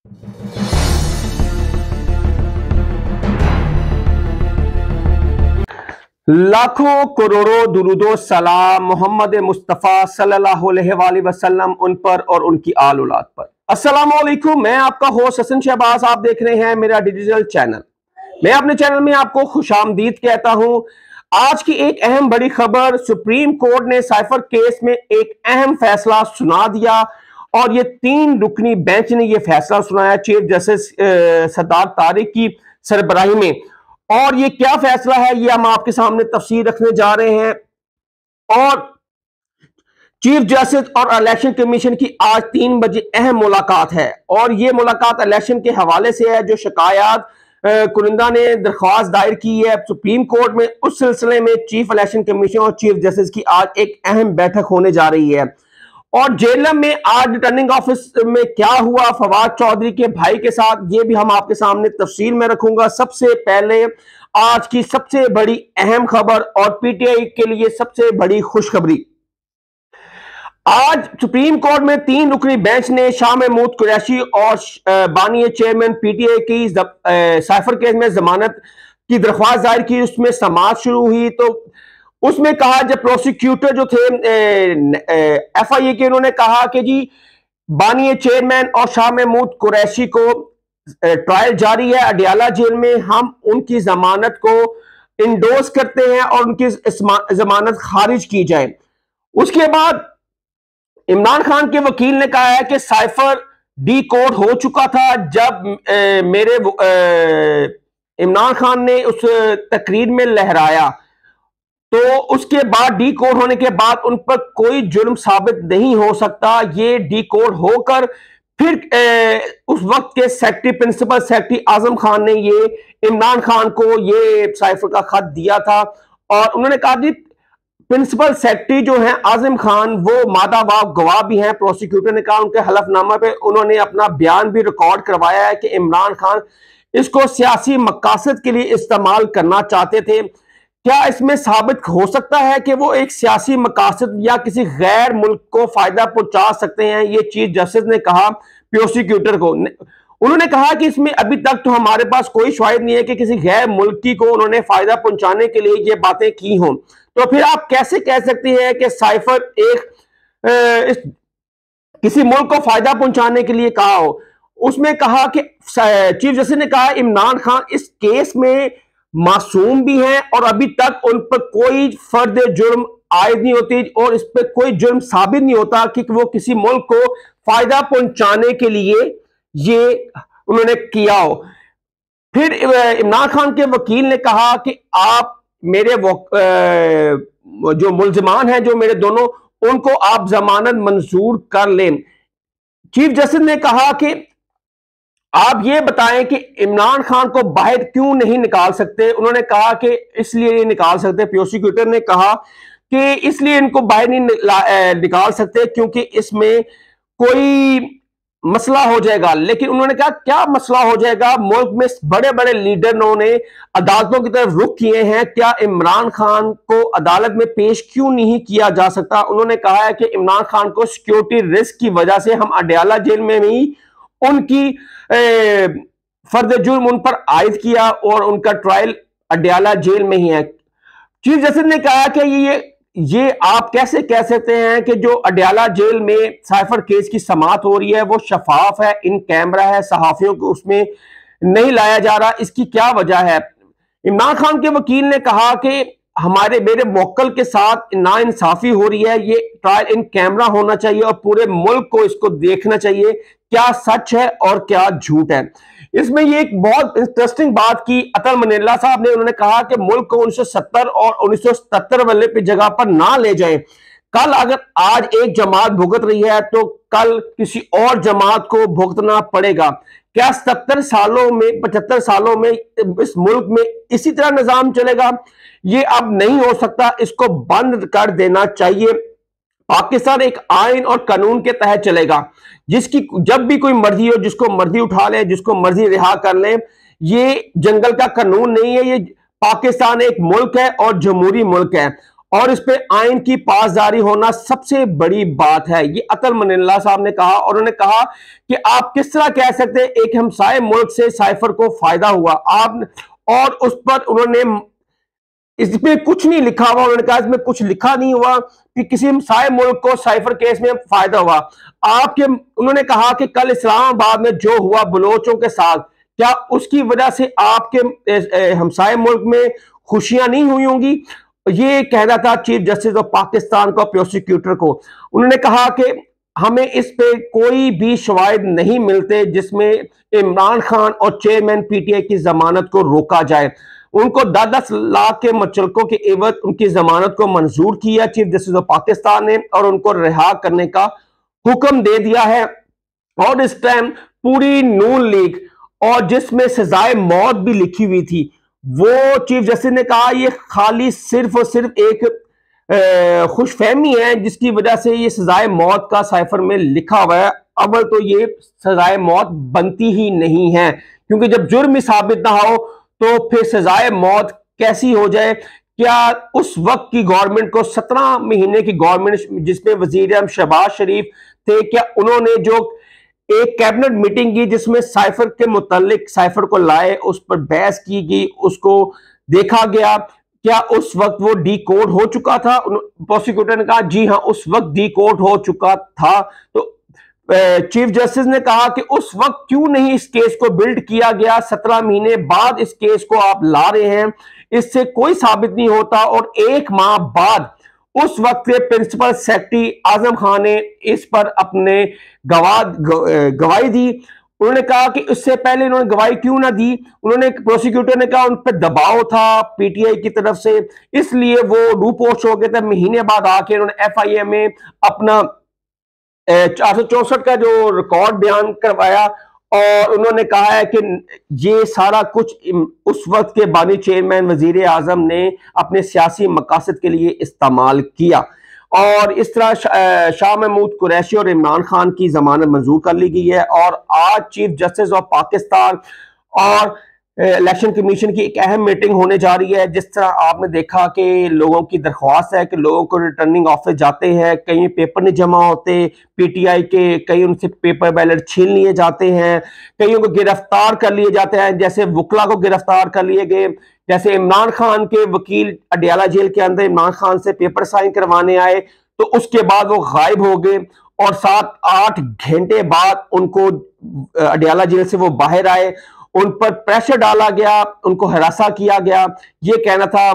लाखों करोड़ों दुरूदो सलाम मोहम्मद मुस्तफ़ा सल्लल्लाहु अलैहि वसल्लम उन पर और उनकी आल औलाद पर। अस्सलाम वालेकुम, मैं आपका होस्ट हसन शहबाज, आप देख रहे हैं मेरा डिजिटल चैनल। मैं अपने चैनल में आपको खुशामदीद कहता हूं। आज की एक अहम बड़ी खबर, सुप्रीम कोर्ट ने साइफर केस में एक अहम फैसला सुना दिया और ये 3 रुकनी बेंच ने ये फैसला सुनाया चीफ जस्टिस सरदार तारिक की सरबराही में। और ये क्या फैसला है ये हम आपके सामने तफसीर रखने जा रहे हैं। और चीफ जस्टिस और इलेक्शन कमीशन की आज 3 बजे अहम मुलाकात है और ये मुलाकात इलेक्शन के हवाले से है। जो शिकायत कुरिंदा ने दरख्वास्त दायर की है सुप्रीम कोर्ट में, उस सिलसिले में चीफ इलेक्शन कमीशन और चीफ जस्टिस की आज एक अहम बैठक होने जा रही है। और जेलम में आज रिटर्निंग ऑफिस में क्या हुआ फवाद चौधरी के भाई के साथ, ये भी हम आपके सामने तफसील में रखूंगा। सबसे पहले आज की सबसे बड़ी अहम खबर और पीटीआई के लिए सबसे बड़ी खुशखबरी, आज सुप्रीम कोर्ट में 3 रुकनी बेंच ने शाह महमूद कुरैशी और बानी चेयरमैन पीटीआई की साइफर केस में जमानत की दरख्वास्त दायर की। उसमें समाअत शुरू हुई तो उसमें कहा, जब प्रोसिक्यूटर जो थे एफआईए के, उन्होंने कहा कि जी बानी चेयरमैन और शाह महमूद कुरैशी को ट्रायल जारी है अडियाला जेल में, हम उनकी जमानत को इंडोर्स करते हैं और उनकी जमानत खारिज की जाए। उसके बाद इमरान खान के वकील ने कहा है कि साइफर डी कोड हो चुका था। जब मेरे इमरान खान ने उस तकरीर में लहराया तो उसके बाद डी कोड होने के बाद उन पर कोई जुर्म साबित नहीं हो सकता। ये डी कोड होकर फिर उस वक्त के secretary, principal secretary Azam Khan ने ये इमरान खान को ये साइफर का खत दिया था और उन्होंने कहा कि प्रिंसिपल सेक्रेटरी जो है आजम खान, वो मादावाब गवाह भी हैं। प्रोसिक्यूटर ने कहा उनके हलफनामा पे उन्होंने अपना बयान भी रिकॉर्ड करवाया है कि इमरान खान इसको सियासी मकासद के लिए इस्तेमाल करना चाहते थे। क्या इसमें साबित हो सकता है कि वो एक सियासी मकासद या किसी गैर मुल्क को फायदा पहुंचा सकते हैं? ये चीफ जस्टिस ने कहा प्रोसिक्यूटर को। उन्होंने कहा कि इसमें अभी तक तो हमारे पास कोई शायद नहीं है कि किसी गैर मुल्की को उन्होंने फायदा पहुंचाने के लिए ये बातें की हों। तो फिर आप कैसे कह सकते हैं कि साइफर एक किसी मुल्क को फायदा पहुंचाने के लिए कहा हो? उसमें कहा कि चीफ जस्टिस ने कहा इमरान खान इस केस में मासूम भी हैं और अभी तक उन पर कोई फर्द जुर्म आयद नहीं होती और इस पर कोई जुर्म साबित नहीं होता कि वो किसी मुल्क को फायदा पहुंचाने के लिए ये उन्होंने किया हो। फिर इमरान खान के वकील ने कहा कि आप मेरे जो मुल्जिमान हैं, जो मेरे दोनों, उनको आप जमानत मंजूर कर लें। चीफ जस्टिस ने कहा कि आप ये बताएं कि इमरान खान को बाहर क्यों नहीं निकाल सकते। उन्होंने कहा कि इसलिए नहीं निकाल सकते, प्रोसिक्यूटर ने कहा कि इसलिए इनको बाहर नहीं निकाल सकते क्योंकि इसमें कोई मसला हो जाएगा। लेकिन उन्होंने कहा क्या मसला हो जाएगा? मुल्क में बड़े बड़े लीडरों ने अदालतों की तरफ रुख किए हैं, क्या इमरान खान को अदालत में पेश क्यों नहीं किया जा सकता? उन्होंने कहा है कि इमरान खान को सिक्योरिटी रिस्क की वजह से हम अडियाला जेल में ही उनकी फर्द जुर्म उन पर आयद किया और उनका ट्रायल अडियाला जेल में ही है। चीफ जस्टिस ने कहा कि ये आप कैसे कह सकते हैं कि जो अडियाला जेल में साइफर केस की समाअत हो रही है वो शफाफ है, इन कैमरा है, सहाफियों को उसमें नहीं लाया जा रहा, इसकी क्या वजह है? इमरान खान के वकील ने कहा कि मेरे मोक्कल के साथ नाइंसाफी हो रही है, ये ट्रायल इन कैमरा होना चाहिए और पूरे मुल्क को इसको देखना चाहिए क्या सच है और क्या झूठ है। इसमें ये एक बहुत इंटरेस्टिंग बात की अतल मनीला साहब ने। उन्होंने कहा कि मुल्क को 1970 और 1977 वाले पे जगह पर ना ले जाए। कल अगर आज एक जमात भुगत रही है तो कल किसी और जमात को भुगतना पड़ेगा। क्या 70 सालों में 75 सालों में इस मुल्क में इसी तरह निजाम चलेगा? ये अब नहीं हो सकता, इसको बंद कर देना चाहिए। पाकिस्तान एक आइन और कानून के तहत चलेगा, जिसकी जब भी कोई मर्जी हो जिसको मर्जी उठा ले, जिसको मर्जी रिहा कर ले। ये जंगल का कानून नहीं है, ये पाकिस्तान एक मुल्क है और जमहूरी मुल्क है और इस पे आइन की पासदारी होना सबसे बड़ी बात है। ये अतल मनिल्ला साहब ने कहा, और उन्होंने कहा कि आप किस तरह कह सकते हैं एक हमसाये मुल्क से साइफर को फायदा हुआ, आप, और उस पर उन्होंने इसमें कुछ नहीं लिखा हुआ, उन्होंने कहा इसमें कुछ लिखा नहीं हुआ कि किसी हमसाये मुल्क को साइफर केस में फायदा हुआ। आपके, उन्होंने कहा कि कल इस्लामाबाद में जो हुआ बलोचों के साथ, क्या उसकी वजह से आपके हमसाये मुल्क में खुशियां नहीं हुई होंगी? ये कहना था चीफ जस्टिस ऑफ पाकिस्तान को, प्रोसिक्यूटर को। उन्होंने कहा कि हमें इस पे कोई भी शवाहिद नहीं मिलते जिसमें इमरान खान और चेयरमैन पीटीआई की जमानत को रोका जाए। उनको 10-10 लाख के मचलकों के एवज उनकी जमानत को मंजूर किया चीफ जस्टिस ऑफ पाकिस्तान ने, और उनको रिहा करने का हुक्म दे दिया है। और इस टाइम पूरी नून लीग, और जिसमें सजाए मौत भी लिखी हुई थी, वो चीफ जस्टिस ने कहा ये खाली सिर्फ और सिर्फ एक खुशफहमी है जिसकी वजह से ये सजाए मौत का साइफर में लिखा हुआ है। अव्वल तो ये सजाए मौत बनती ही नहीं है, क्योंकि जब जुर्म ही साबित ना हो तो फिर सजाए मौत कैसी हो जाए? क्या उस वक्त की गवर्नमेंट को, 17 महीने की गवर्नमेंट जिसमें वजीर आज़म शहबाज शरीफ थे, क्या उन्होंने जो एक कैबिनेट मीटिंग की जिसमें साइफर के मुतालिक साइफर को लाए, उस पर बहस की गई, उसको देखा गया, क्या उस वक्त वो डी कोड हो चुका था? प्रोसिक्यूटर ने कहा जी हाँ, उस वक्त डी कोड हो चुका था। तो चीफ जस्टिस ने कहा कि उस वक्त क्यों नहीं इस केस को बिल्ड किया गया? 17 महीने बाद इस केस को आप ला रहे हैं, इससे कोई साबित नहीं होता। और 1 माह बाद उस वक्त के प्रिंसिपल सेक्रेटरी आजम खान ने इस पर अपने गवाही दी। उन्होंने कहा कि इससे पहले इन्होंने गवाही क्यों ना दी? उन्होंने, प्रोसिक्यूटर ने कहा उन पर दबाव था पीटीआई की तरफ से, इसलिए वो रूपोश हो गए थे। महीने बाद आके उन्होंने एफआईए में अपना 464 का जो रिकॉर्ड बयान करवाया, और उन्होंने कहा है कि ये सारा कुछ उस वक्त के बानी चेयरमैन वजीर आजम ने अपने सियासी मकासद के लिए इस्तेमाल किया। और इस तरह शाह महमूद कुरैशी और इमरान खान की जमानत मंजूर कर ली गई है। और आज चीफ जस्टिस ऑफ पाकिस्तान और इलेक्शन कमीशन की एक अहम मीटिंग होने जा रही है। जिस तरह आपने देखा कि लोगों की दरख्वास्त है कि लोगों को रिटर्निंग ऑफिस जाते हैं, कहीं पेपर नहीं जमा होते पीटीआई के, कहीं उनसे पेपर बैलेट छीन लिए जाते हैं, कईयों को गिरफ्तार कर लिए जाते हैं, जैसे वुकला को गिरफ्तार कर लिए गए, जैसे इमरान खान के वकील अडियाला जेल के अंदर इमरान खान से पेपर साइन करवाने आए, तो उसके बाद वो गायब हो गए, और 7-8 घंटे बाद उनको अडियाला जेल से वो बाहर आए, उन पर प्रेशर डाला गया, उनको हरासा किया गया, ये कहना था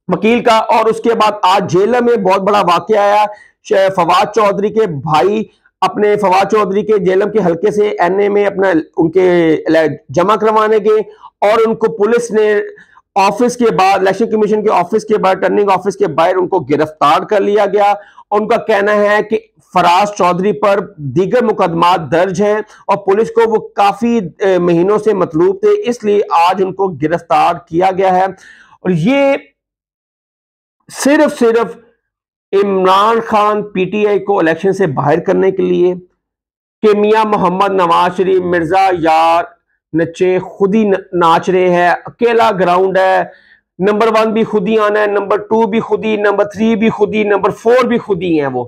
वकील का। और उसके बाद आज जेल में बहुत बड़ा वाकया आया। फवाद चौधरी के भाई अपने फवाद चौधरी के जेलम के हल्के से एनए में अपना उनके जमा करवाने गए, और उनको पुलिस ने ऑफिस के बाद, इलेक्शन कमीशन के ऑफिस के बाद, टर्निंग ऑफिस के बाहर उनको गिरफ्तार कर लिया गया। उनका कहना है कि फराज चौधरी पर दीगर मुकदमा दर्ज हैं और पुलिस को वो काफी महीनों से मतलूब थे, इसलिए आज उनको गिरफ्तार किया गया है। और ये सिर्फ इमरान खान पीटीआई को इलेक्शन से बाहर करने के लिए, कि मियां मोहम्मद नवाज शरीफ मिर्जा यार नचे खुद ही नाच रहे हैं, अकेला ग्राउंड है, नंबर 1 भी खुद ही आना है, नंबर 2 भी खुद ही, नंबर 3 भी खुद ही, नंबर 4 भी खुद ही है। वो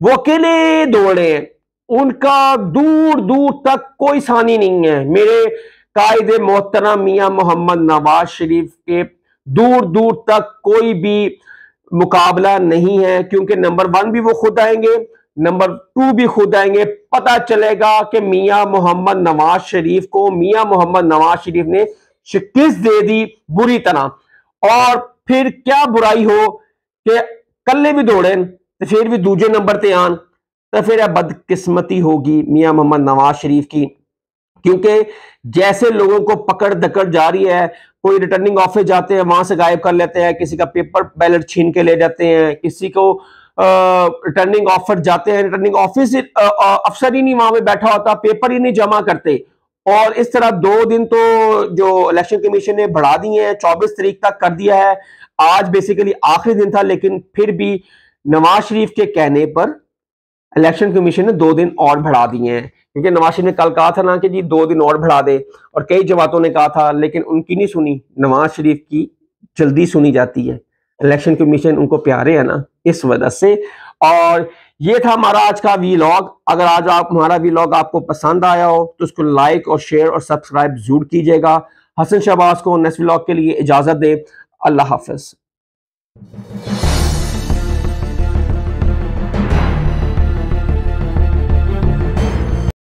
अकेले दौड़े हैं, उनका दूर दूर तक कोई सानी नहीं है। मेरे कायदे मोहतरम मियां मोहम्मद नवाज शरीफ के दूर दूर तक कोई भी मुकाबला नहीं है, क्योंकि नंबर 1 भी वो खुद आएंगे, नंबर 2 भी खुद आएंगे। पता चलेगा कि मियां मोहम्मद नवाज शरीफ को मियां मोहम्मद नवाज शरीफ ने शिकस्त दे दी बुरी तरह। और फिर क्या बुराई हो कि कल्ले भी दौड़े तो फिर भी दूजे नंबर ते आन, तो फिर बदकिस्मती होगी मियां मोहम्मद नवाज शरीफ की। क्योंकि जैसे लोगों को पकड़ दकड़ जा रही है, कोई रिटर्निंग ऑफिस जाते हैं वहां से गायब कर लेते हैं, किसी का पेपर बैलेट छीन के ले जाते हैं, किसी को रिटर्निंग ऑफिस जाते हैं, रिटर्निंग ऑफिस अफसर ही नहीं वहां पे बैठा होता, पेपर ही नहीं जमा करते। और इस तरह 2 दिन तो जो इलेक्शन कमीशन ने बढ़ा दिए हैं, 24 तारीख तक कर दिया है। आज बेसिकली आखिरी दिन था, लेकिन फिर भी नवाज शरीफ के कहने पर इलेक्शन कमीशन ने 2 दिन और बढ़ा दिए हैं। क्योंकि नवाज शरीफ ने कल कहा था ना कि जी 2 दिन और बढ़ा दे, और कई जमातों ने कहा था, लेकिन उनकी नहीं सुनी। नवाज शरीफ की जल्दी सुनी जाती है। इलेक्शन कमीशन उनको प्यारे है ना, इस वजह से। और ये था हमारा आज का वीलॉग। अगर आज हमारा वीलॉग आपको पसंद आया हो तो उसको लाइक और शेयर और सब्सक्राइब जरूर कीजिएगा। हसन शहबाज को नेक्स्ट वीलॉग के लिए इजाजत दे। अल्लाह हाफिज।